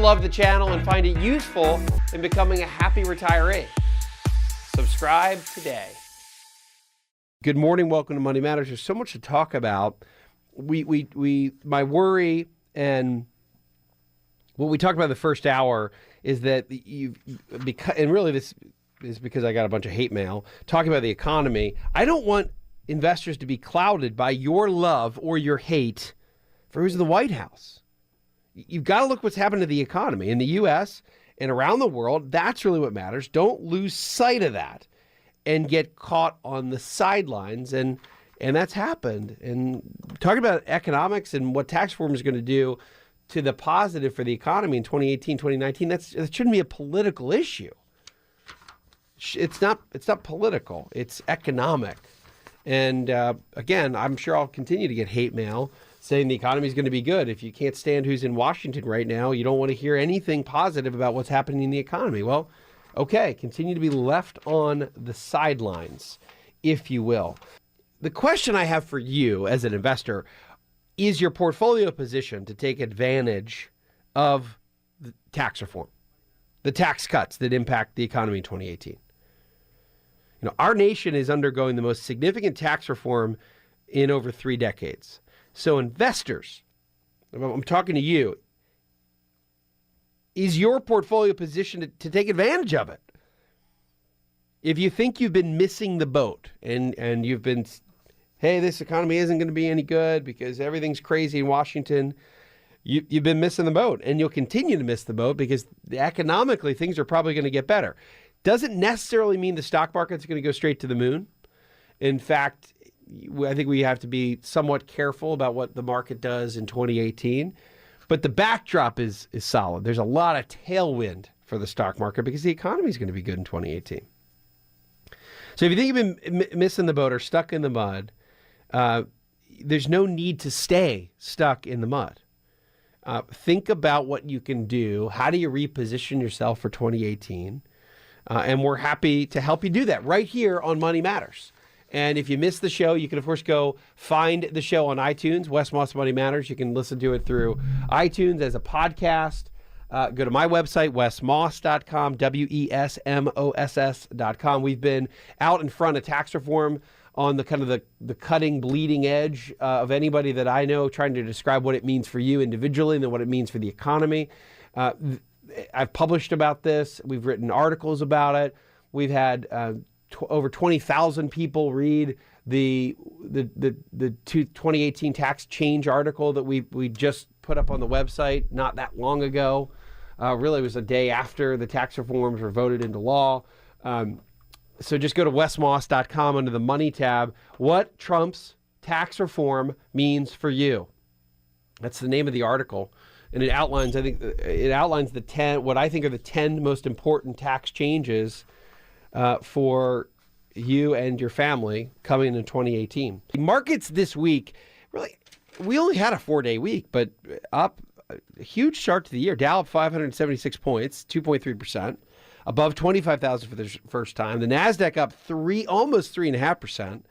love the channel and find it useful in becoming a happy retiree. Subscribe today. Good morning. Welcome to Money Matters. There's so much to talk about. My worry and what we talked about in the first hour is that and really this is because I got a bunch of hate mail talking about the economy. I don't want investors to be clouded by your love or your hate for who's in the White House. You've got to look what's happened to the economy in the U.S. and around the world. That's really what matters. Don't lose sight of that and get caught on the sidelines. And that's happened. And talking about economics and what tax reform is going to do to the positive for the economy in 2018, 2019, that shouldn't be a political issue. It's not political. It's economic. And again, I'm sure I'll continue to get hate mail saying the economy is going to be good. If you can't stand who's in Washington right now, you don't want to hear anything positive about what's happening in the economy. Well, okay, continue to be left on the sidelines, if you will. The question I have for you as an investor, is your portfolio positioned to take advantage of the tax reform, the tax cuts that impact the economy in 2018? You know, our nation is undergoing the most significant tax reform in over 3 decades. So investors, I'm talking to you, is your portfolio positioned to take advantage of it? If you think you've been missing the boat and you've been, hey, this economy isn't going to be any good because everything's crazy in Washington, you've been missing the boat, and you'll continue to miss the boat because economically things are probably going to get better. Doesn't necessarily mean the stock market's going to go straight to the moon. In fact, I think we have to be somewhat careful about what the market does in 2018. But the backdrop is solid. There's a lot of tailwind for the stock market because the economy is going to be good in 2018. So if you think you've been missing the boat or stuck in the mud, there's no need to stay stuck in the mud. Think about what you can do. How do you reposition yourself for 2018? And we're happy to help you do that right here on Money Matters. And if you missed the show, you can, of course, go find the show on iTunes, Wes Moss Money Matters. You can listen to it through iTunes as a podcast. Go to my website, wesmoss.com, WESMOSS.com. We've been out in front of tax reform on the kind of the cutting, bleeding edge of anybody that I know, trying to describe what it means for you individually and then what it means for the economy. I've published about this. We've written articles about it. We've had over 20,000 people read the 2018 tax change article that we just put up on the website not that long ago. Really, it was a day after the tax reforms were voted into law. So just go to wesmoss.com under the Money tab. What Trump's tax reform means for you. That's the name of the article. And it outlines, the 10, what I think are the 10 most important tax changes for you and your family coming in 2018. The markets this week, really, we only had a 4-day week, but up a huge start to the year. Dow up 576 points, 2.3%, above 25,000 for the first time. The NASDAQ up almost 3.5%,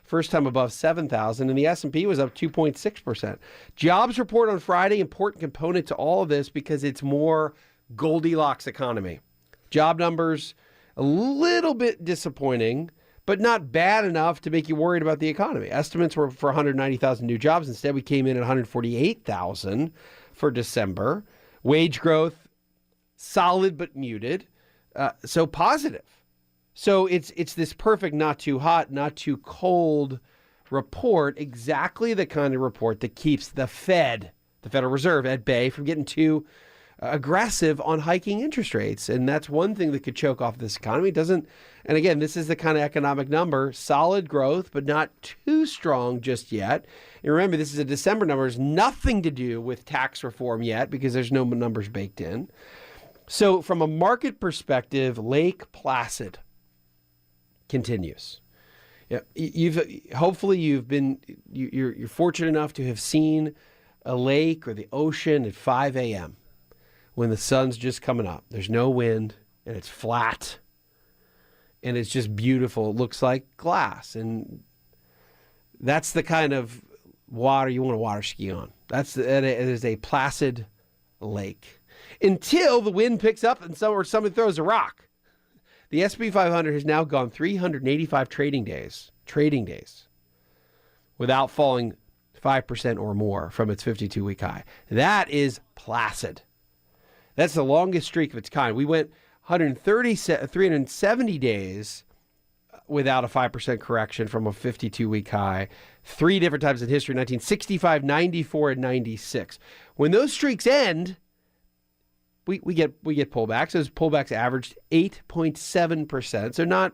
first time above 7,000, and the S&P was up 2.6%. Jobs report on Friday, important component to all of this because it's more Goldilocks economy. Job numbers, a little bit disappointing, but not bad enough to make you worried about the economy. Estimates were for 190,000 new jobs. Instead, we came in at 148,000 for December. Wage growth, solid but muted, so positive. So it's this perfect not too hot, not too cold report, exactly the kind of report that keeps the Fed, the Federal Reserve, at bay from getting too aggressive on hiking interest rates. And that's one thing that could choke off this economy. It doesn't, and again, this is the kind of economic number, solid growth, but not too strong just yet. And remember, this is a December number. It's nothing to do with tax reform yet because there's no numbers baked in. So from a market perspective, Lake Placid continues. Yeah, you're fortunate enough to have seen a lake or the ocean at 5 a.m. when the sun's just coming up. There's no wind and it's flat and it's just beautiful. It looks like glass, and that's the kind of water you want to water ski on. It is a placid lake. until the wind picks up and someone throws a rock. The S&P 500 has now gone 385 trading days without falling 5% or more from its 52-week high. That is placid. That's the longest streak of its kind. We went 370 days without a 5% correction from a 52-week high. 3 different times in history, 1965, 94, and 96. When those streaks end, we get pullbacks. Those pullbacks averaged 8.7%. So not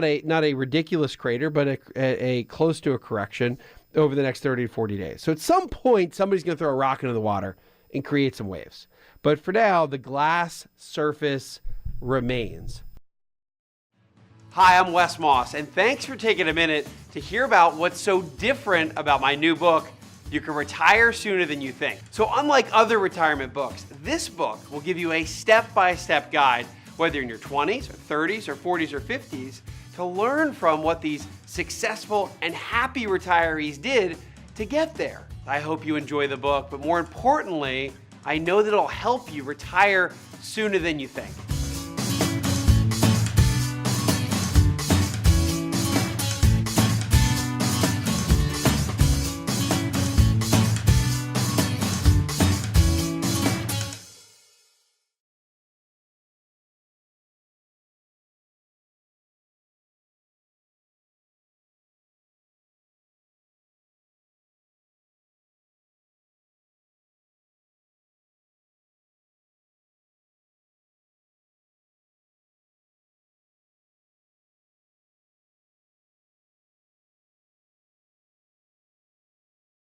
a ridiculous crater, but a close to a correction over the next 30 to 40 days. So at some point, somebody's going to throw a rock into the water and create some waves. But for now, the glass surface remains. Hi, I'm Wes Moss, and thanks for taking a minute to hear about what's so different about my new book, You Can Retire Sooner Than You Think. So unlike other retirement books, this book will give you a step-by-step guide, whether you're in your 20s or 30s or 40s or 50s, to learn from what these successful and happy retirees did to get there. I hope you enjoy the book, but more importantly, I know that it'll help you retire sooner than you think.